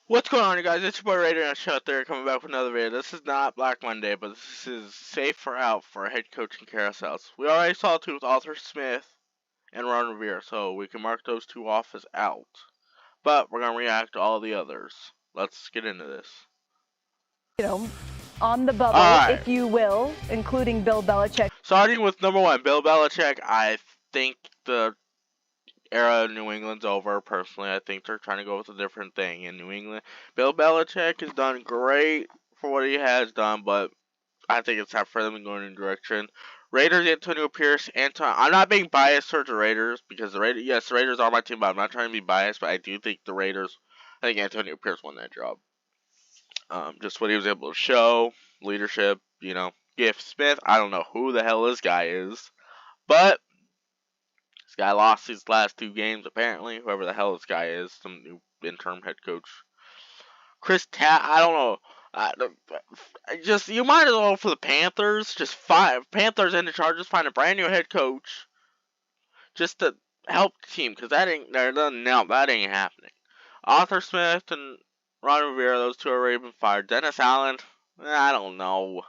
What's going on, you guys? It's your boy Raider and Shut there, coming back with another video. This is not Black Monday, but this is safe or out for head coaching carousels. We already saw two with Arthur Smith and Ron Rivera, so we can mark those two off as out. But we're gonna react to all the others. Let's get into this. On the bubble, if you will, including Bill Belichick. Starting with number one, Bill Belichick. I think the era of New England's over. Personally, I think they're trying to go with a different thing in New England. Bill Belichick has done great for what he has done, but I think it's time for them to go in a new direction. Raiders, Antonio Pierce, I'm not being biased towards the Raiders because the Raiders are my team, but I'm not trying to be biased. But I do think the Raiders. I think Antonio Pierce won that job. Just what he was able to show, leadership. Gift Smith. I don't know who the hell this guy is, but this guy lost his last two games, apparently. Whoever the hell this guy is, some new interim head coach. Chris I don't know. You might as well for the Panthers. Panthers and the Chargers find a brand new head coach just to help the team, because that ain't happening. Arthur Smith and Ron Rivera, those two are already been fired. Dennis Allen, I don't know.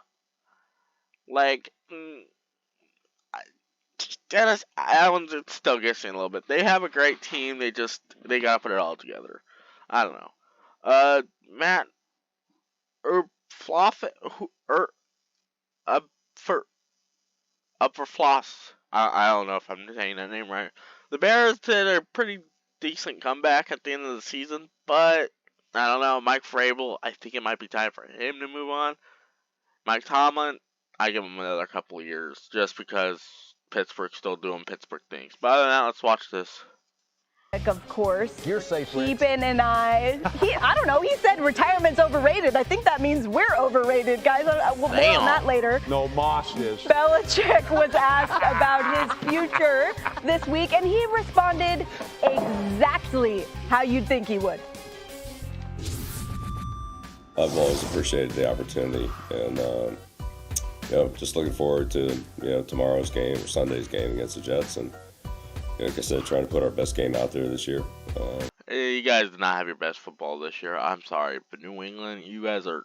Dennis Allen's still guessing a little bit. They have a great team. They gotta put it all together. I don't know. Matt for Floss. I don't know if I'm saying that name right. The Bears did a pretty decent comeback at the end of the season, but I don't know. Mike Vrabel, I think it might be time for him to move on. Mike Tomlin, I give him another couple of years just because Pittsburgh's still doing Pittsburgh things. But other than that, let's watch this. Of course. You're safe, keeping an eye. I don't know. He said retirement's overrated. I think that means we're overrated, guys. We'll more on that later. No, Moss is. Belichick was asked about his future this week, and he responded exactly how you'd think he would. I've always appreciated the opportunity, and just looking forward to tomorrow's game or Sunday's game against the Jets, and like I said, trying to put our best game out there this year. You guys did not have your best football this year. I'm sorry, but New England, you guys are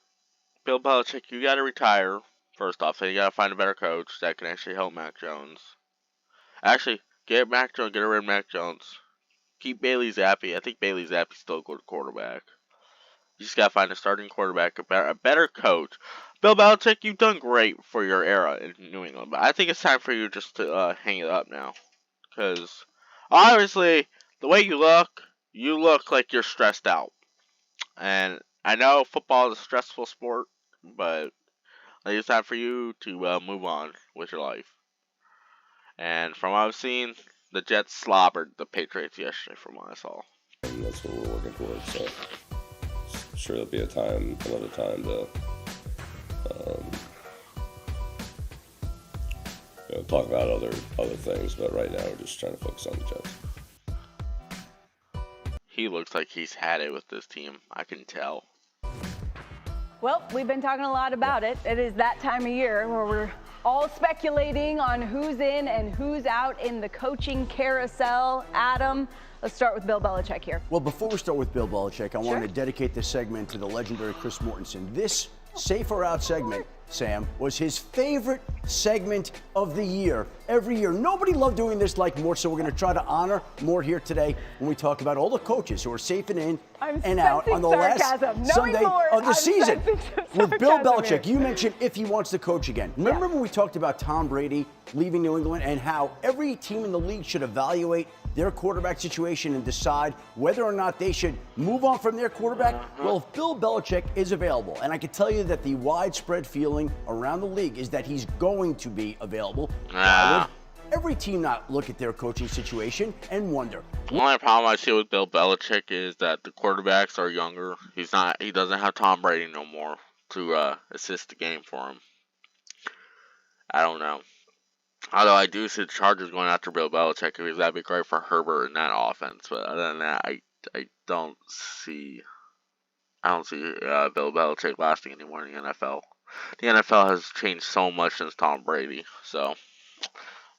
Bill Belichick. You got to retire first off, and you got to find a better coach that can actually help Mac Jones. Actually, get rid of Mac Jones. Keep Bailey Zappi. I think Bailey Zappi's still a good quarterback. You just got to find a starting quarterback, a better coach. Bill Belichick, you've done great for your era in New England, but I think it's time for you just to hang it up now. Because, obviously, the way you look like you're stressed out. And I know football is a stressful sport, but I think it's time for you to move on with your life. And from what I've seen, the Jets slobbered the Patriots yesterday from what I saw. And that's what we're working towards, so I'm sure there'll be another time to talk about other things, but right now we're just trying to focus on the Jets. He looks like he's had it with this team. I can tell. Well, we've been talking a lot about it. It is that time of year where we're all speculating on who's in and who's out in the coaching carousel. Adam, let's start with Bill Belichick here. Well, before we start with Bill Belichick, I wanted to dedicate this segment to the legendary Chris Mortensen. This Safe or Out segment, Sam, was his favorite segment of the year. Every year. Nobody loved doing this like more, so we're going to try to honor more here today when we talk about all the coaches who are safe and in and out on the last Sunday of the season. With Bill Belichick, you mentioned if he wants to coach again. Remember when we talked about Tom Brady leaving New England and how every team in the league should evaluate their quarterback situation and decide whether or not they should move on from their quarterback? Well, if Bill Belichick is available, and I can tell you that the widespread feeling around the league is that he's going to be available, why would every team not look at their coaching situation and wonder? The only problem I see with Bill Belichick is that the quarterbacks are younger. He doesn't have Tom Brady no more to assist the game for him. I don't know. Although I do see the Chargers going after Bill Belichick because that'd be great for Herbert in that offense. But other than that, I don't see Bill Belichick lasting anymore in the NFL. The NFL has changed so much since Tom Brady, so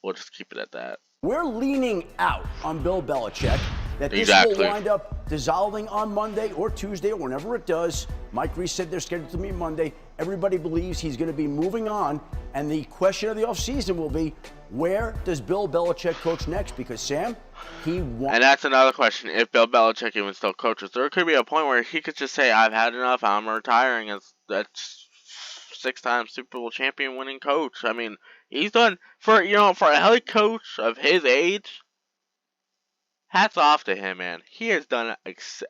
we'll just keep it at that. We're leaning out on Bill Belichick that this will wind up dissolving on Monday or Tuesday or whenever it does. Mike Reese said they're scheduled to meet Monday. Everybody believes he's going to be moving on. And the question of the offseason will be, where does Bill Belichick coach next? Because, Sam, he wants... And that's another question. If Bill Belichick even still coaches, there could be a point where he could just say, I've had enough. I'm retiring as that 6-time Super Bowl champion winning coach. I mean, he's done, for a head coach of his age, hats off to him, man. He has done.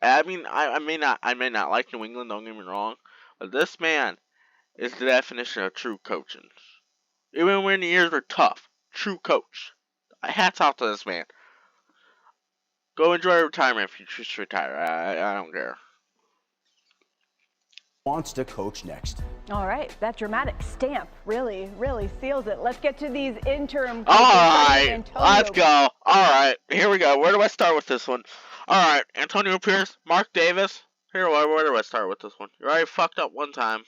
I may not like New England. Don't get me wrong, but this man is the definition of true coaching. Even when the years were tough, true coach. Hats off to this man. Go enjoy retirement if you choose to retire. I don't care. Wants to coach next. All right, that dramatic stamp really seals it. Let's get to these interim coaches. All right, let's go. All right, here we go. Where do I start with this one? All right, Antonio Pierce, Mark Davis. Where do I start with this one? You already fucked up one time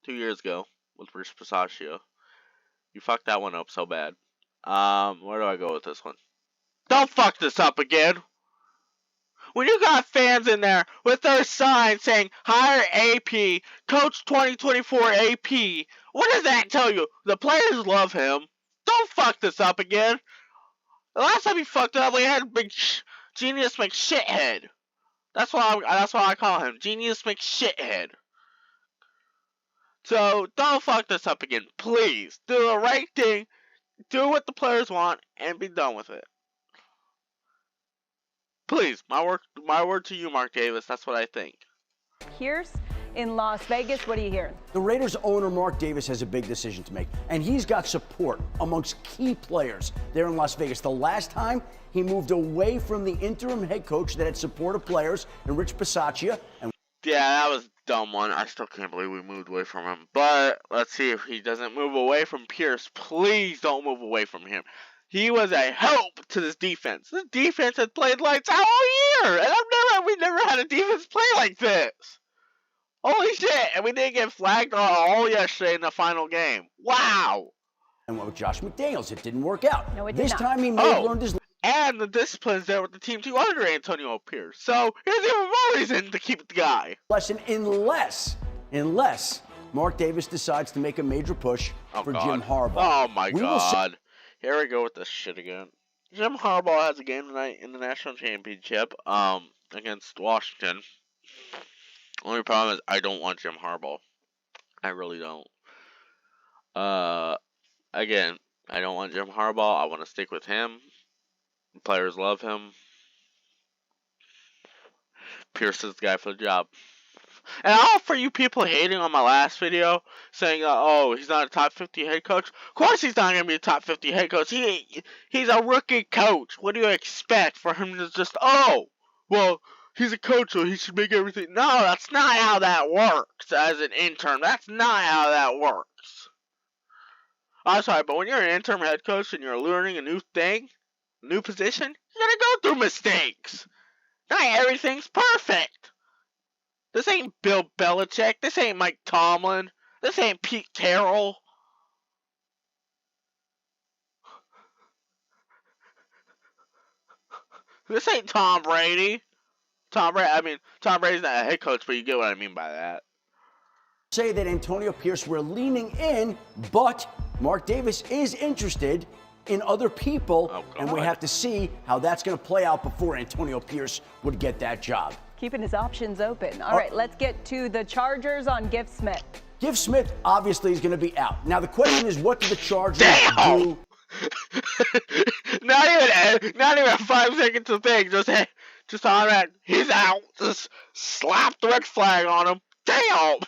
2 years ago with Rich Bisaccia. You fucked that one up so bad. Where do I go with this one? Don't fuck this up again. When you got fans in there with their sign saying, hire AP, coach 2024 AP, what does that tell you? The players love him. Don't fuck this up again. The last time he fucked up, we had big Genius McShithead. That's why I call him, Genius McShithead. So, don't fuck this up again, please. Do the right thing, do what the players want, and be done with it. Please, my word to you, Mark Davis. That's what I think. Pierce in Las Vegas. What are you hearing? The Raiders owner, Mark Davis, has a big decision to make, and he's got support amongst key players there in Las Vegas. The last time he moved away from the interim head coach that had support of players and Rich Bisaccia. And yeah, that was a dumb one. I still can't believe we moved away from him. But let's see if he doesn't move away from Pierce. Please don't move away from him. He was a help to this defense. This defense has played lights out all year, and we never had a defense play like this. Holy shit! And we didn't get flagged all yesterday in the final game. Wow! And with Josh McDaniels, it didn't work out. No, it did this not. time he may have learned his. And the discipline's there with the team too under Antonio Pierce. So here's even more reason to keep the guy. Lesson, unless Mark Davis decides to make a major push for Jim Harbaugh. Oh my God! Here we go with this shit again. Jim Harbaugh has a game tonight in the national championship against Washington. Only problem is I don't want Jim Harbaugh. I really don't. Again, I don't want Jim Harbaugh. I want to stick with him. The players love him. Pierce is the guy for the job. And all for you people hating on my last video, saying, oh, he's not a top 50 head coach. Of course he's not going to be a top 50 head coach. He's a rookie coach. What do you expect for him to just, well, he's a coach, so he should make everything. No, that's not how that works as an intern. That's not how that works. I'm sorry, but when you're an interim head coach and you're learning a new thing, a new position, you're going to go through mistakes. Not everything's perfect. This ain't Bill Belichick. This ain't Mike Tomlin. This ain't Pete Carroll. This ain't Tom Brady. Tom Brady's not a head coach, but you get what I mean by that. Say that Antonio Pierce, we're leaning in, but Mark Davis is interested in other people, and we have to see how that's going to play out before Antonio Pierce would get that job. Keeping his options open. All right, let's get to the Chargers on Gift Smith. Gift Smith obviously is going to be out. Now the question is, what do the Chargers do? Not even 5 seconds to think. Just on that, he's out. Just slap the red flag on him. Damn.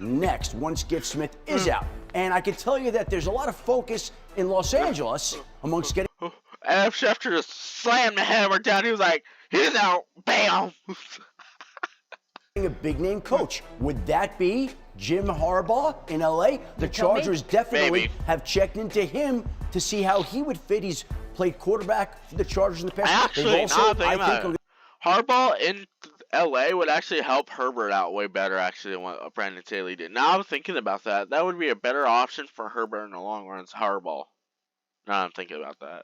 Next, once Gift Smith is out, and I can tell you that there's a lot of focus in Los Angeles amongst getting. Adam Schefter just slammed the hammer down. He was like, he's out. Bam. A big name coach. Would that be Jim Harbaugh in LA? The Chargers definitely have checked into him to see how he would fit. He's played quarterback for the Chargers in the past. Actually, Harbaugh in LA would actually help Herbert out way better actually than what Brandon Staley did. Now I'm thinking about that. That would be a better option for Herbert in the long run. It's Harbaugh. Now I'm thinking about that.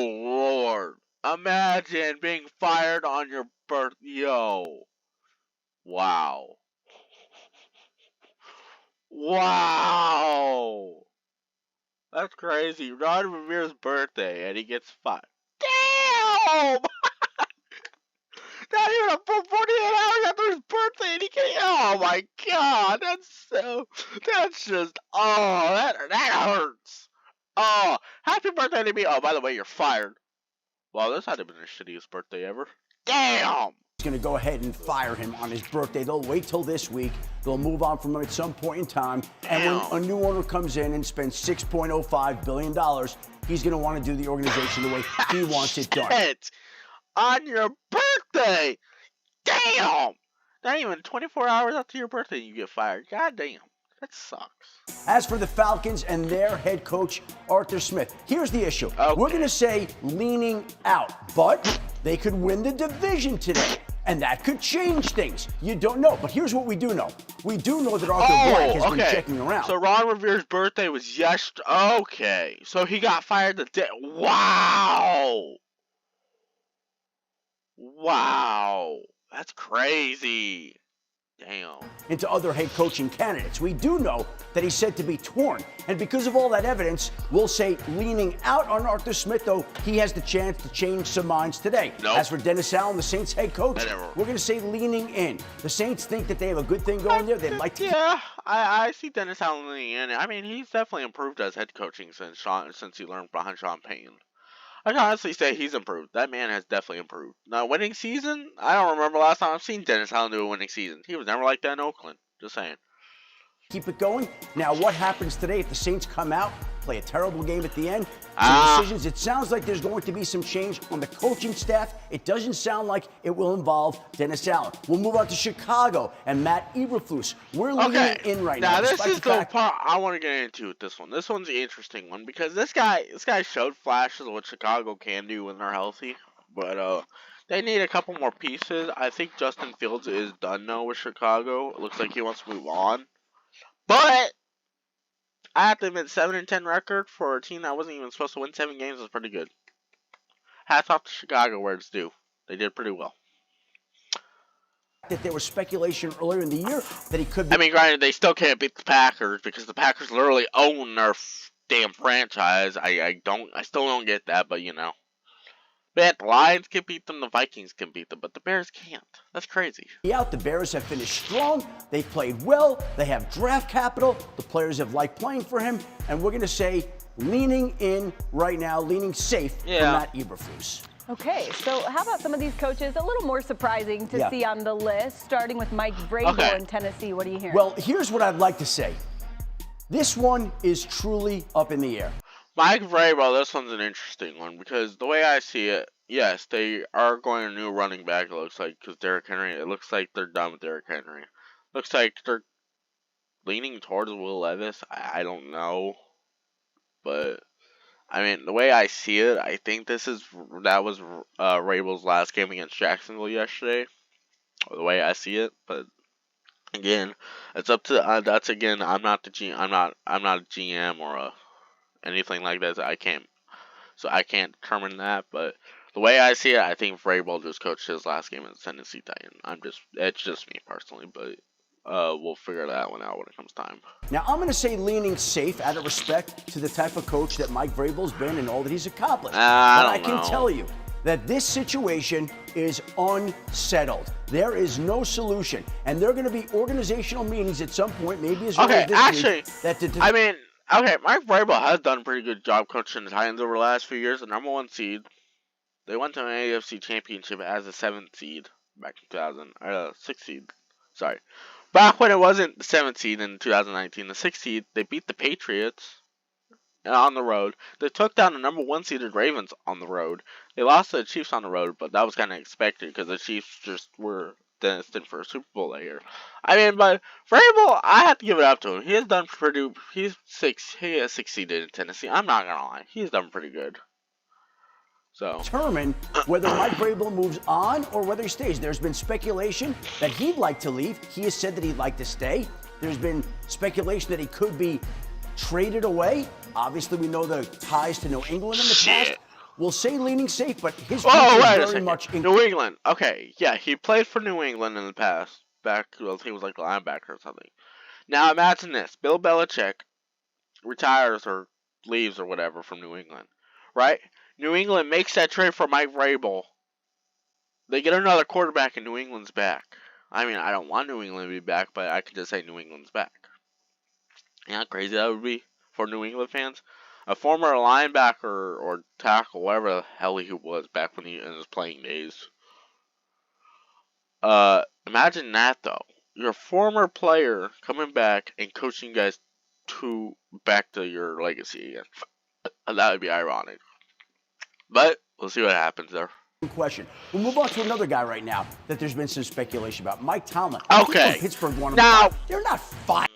Lord. Imagine being fired on your birthday. Yo. Wow. Wow. That's crazy. Ron Rivera's birthday and he gets fired. Damn! Not even a full 48 hours after his birthday and he can. Oh my god. That's just. Oh, that hurts. Oh, happy birthday to me. Oh, by the way, you're fired. Wow, this had to have been the shittiest birthday ever. Damn! He's going to go ahead and fire him on his birthday. They'll wait till this week. They'll move on from him at some point in time. And when a new owner comes in and spends $6.05 billion, he's going to want to do the organization the way he wants it done. On your birthday! Damn! Not even 24 hours after your birthday you get fired. God damn. That sucks. As for the Falcons and their head coach, Arthur Smith, here's the issue. Okay. We're going to say leaning out, but they could win the division today. And that could change things. You don't know. But here's what we do know. We do know that Arthur Blank has been checking around. So Ron Rivera's birthday was yesterday. Okay. So he got fired the day. Wow. Wow. That's crazy. Damn. Into other head coaching candidates. We do know that he's said to be torn. And because of all that evidence, we'll say leaning out on Arthur Smith, though he has the chance to change some minds today. Nope. As for Dennis Allen, the Saints head coach, we're going to say leaning in. The Saints think that they have a good thing going there. They'd like to. Yeah, I see Dennis Allen leaning in. I mean, he's definitely improved as head coaching since he learned behind Sean Payton. I can honestly say he's improved. That man has definitely improved. Now, winning season, I don't remember last time I've seen Dennis Allen do a winning season. He was never like that in Oakland. Just saying. Keep it going. Now, what happens today if the Saints come out, play a terrible game at the end? Some decisions. It sounds like there's going to be some change on the coaching staff. It doesn't sound like it will involve Dennis Allen. We'll move on to Chicago and Matt Eberflus. We're leaning in right now. Now, this is the part I want to get into with this one. This one's the interesting one because this guy showed flashes of what Chicago can do when they're healthy, but they need a couple more pieces. I think Justin Fields is done now with Chicago. It looks like he wants to move on. But I have to admit, 7-10 record for a team that wasn't even supposed to win 7 games is pretty good. Hats off to Chicago where it's due. They did pretty well. That there was speculation earlier in the year that he could be. I mean, granted, they still can't beat the Packers because the Packers literally own their damn franchise. I still don't get that, but you know. But the Lions can beat them, the Vikings can beat them, but the Bears can't. That's crazy. The Bears have finished strong. They played well. They have draft capital. The players have liked playing for him. And we're going to say leaning in right now, leaning safe for Matt Eberflus. Okay, so how about some of these coaches a little more surprising to see on the list, starting with Mike Vrabel in Tennessee. What are you hearing? Well, here's what I'd like to say. This one is truly up in the air. Mike Vrabel, this one's an interesting one because the way I see it, yes, they are going a new running back, it looks like, because Derrick Henry, it looks like they're done with Derrick Henry. Looks like they're leaning towards Will Levis. I don't know. But, I mean, the way I see it, I think that was Vrabel's last game against Jacksonville yesterday. The way I see it, but again, it's up to I'm not a GM or anything like that. I can't determine that. But the way I see it, I think Vrabel just coached his last game as Tennessee Titan. It's just me personally, but we'll figure that one out when it comes time. Now, I'm going to say leaning safe out of respect to the type of coach that Mike Vrabel's been and all that he's accomplished. I can tell you that this situation is unsettled. There is no solution. And there are going to be organizational meetings at some point, maybe as early as this week. Okay, Mike Vrabel has done a pretty good job coaching the Titans over the last few years. The number 1 seed. They went to an AFC championship as a 7th seed back in 6th seed. Sorry. Back when it wasn't the 7th seed in 2019, the 6th seed, they beat the Patriots on the road. They took down the number 1 seeded Ravens on the road. They lost to the Chiefs on the road, but that was kind of expected because the Chiefs just were destined for a Super Bowl that year. I mean, but Vrabel, I have to give it up to him. He has done pretty. He has succeeded in Tennessee. I'm not gonna lie, he's done pretty good. So determine whether Mike Vrabel moves on or whether he stays. There's been speculation that he'd like to leave. He has said that he'd like to stay. There's been speculation that he could be traded away. Obviously, we know the ties to New England in the past. We'll say leaning safe, but his Oh, future wait a is very second. much in. New England. Okay, yeah, he played for New England in the past. Back, well, he was like a linebacker or something. Now imagine this: Bill Belichick retires or leaves or whatever from New England, right? New England makes that trade for Mike Vrabel. They get another quarterback, and New England's back. I mean, I don't want New England to be back, but I could just say New England's back. You know how crazy that would be for New England fans? A former linebacker or tackle, whatever the hell he was back when he in his playing days. Imagine that though. Your former player coming back and coaching you guys back to your legacy again. That would be ironic. But we'll see what happens there. Question. We'll move on to another guy right now that there's been some speculation about. Mike Tomlin. Okay. Pittsburgh won him. Now they're not fired.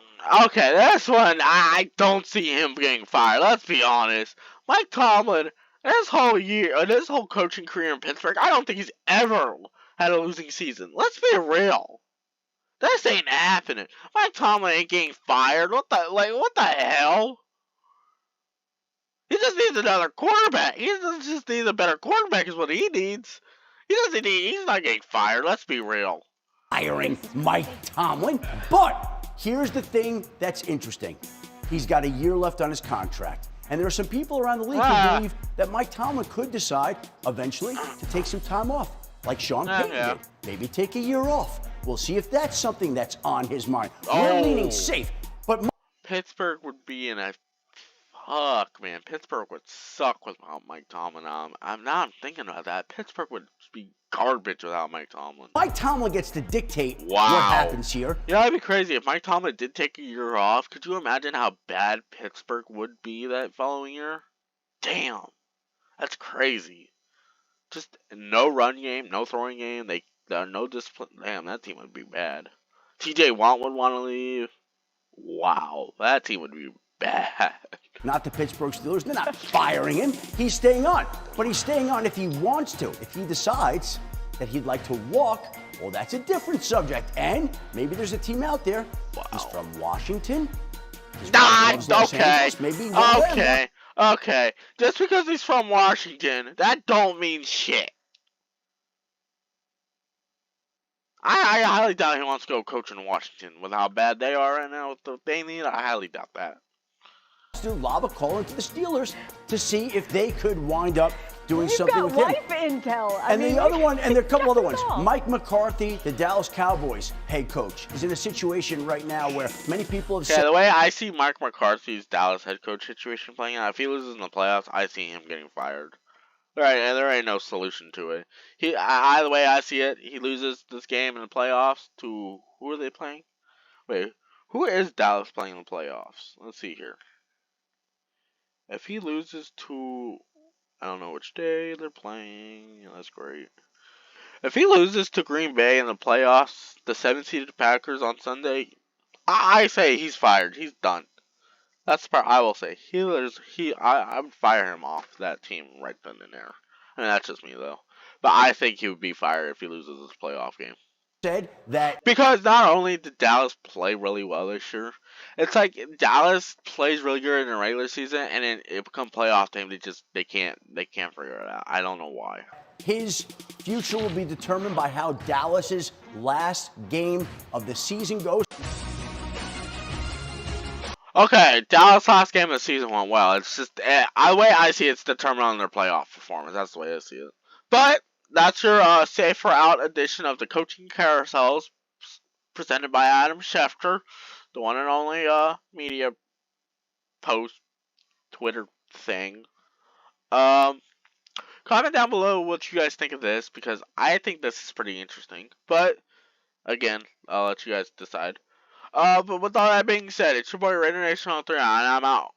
Okay, this one I don't see him getting fired. Let's be honest. Mike Tomlin, this whole coaching career in Pittsburgh, I don't think he's ever had a losing season. Let's be real. This ain't happening. Mike Tomlin ain't getting fired. What the hell? He just needs another quarterback. He just needs a better quarterback is what he needs. He's not getting fired. Let's be real. Firing Mike Tomlin, but here's the thing that's interesting. He's got a year left on his contract. And there are some people around the league who believe that Mike Tomlin could decide eventually to take some time off, like Sean Payton did. Maybe take a year off. We'll see if that's something that's on his mind. We're leaning safe, but Pittsburgh would be in a fuck, man. Pittsburgh would suck without Mike Tomlin. I'm thinking about that. Pittsburgh would be garbage without Mike Tomlin. Mike Tomlin gets to dictate what Wow. happens here. You know, that'd be crazy if Mike Tomlin did take a year off. Could you imagine how bad Pittsburgh would be that following year? Damn, that's crazy. Just no run game, no throwing game. They no discipline. Damn, that team would be bad. T.J. Watt would want to leave. Wow, that team would be bad. Not the Pittsburgh Steelers. They're not firing him. He's staying on. But he's staying on if he wants to. If he decides that he'd like to walk, well, that's a different subject. And maybe there's a team out there. Wow. He's from Washington. Okay. Just because he's from Washington, that don't mean shit. I highly doubt he wants to go coach in Washington with how bad they are right now with the they need. I highly doubt that. To lob a call into the Steelers to see if they could wind up doing You've something got with him. life intel. And the other one, and there are a couple other ones. Mike McCarthy, the Dallas Cowboys head coach, is in a situation right now where many people have Yeah, said. the way I see Mike McCarthy's Dallas head coach situation playing out, if he loses in the playoffs, I see him getting fired. There ain't no solution to it. The way I see it, he loses this game in the playoffs to who are they playing? Wait, who is Dallas playing in the playoffs? Let's see here. If he loses to, I don't know which day they're playing. Yeah, that's great. If he loses to Green Bay in the playoffs, the 7-seeded Packers on Sunday, I say he's fired. He's done. That's the part I will say. I would fire him off that team right then and there. I mean, that's just me though. But I think he would be fired if he loses this playoff game. Said that because not only did Dallas play really well this year, it's like Dallas plays really good in the regular season, and then it becomes playoff time. They can't figure it out. I don't know why. his future will be determined by how Dallas's last game of the season goes. Okay, Dallas' last game of the season went well. It's just, the way I see it, it's determined on their playoff performance. That's the way I see it. But that's your safer out edition of the Coaching Carousels presented by Adam Schefter, the one and only media post Twitter thing. Comment down below what you guys think of this, because I think this is pretty interesting. But again, I'll let you guys decide. But with all that being said, it's your boy Raider Nation on 3, and I'm out.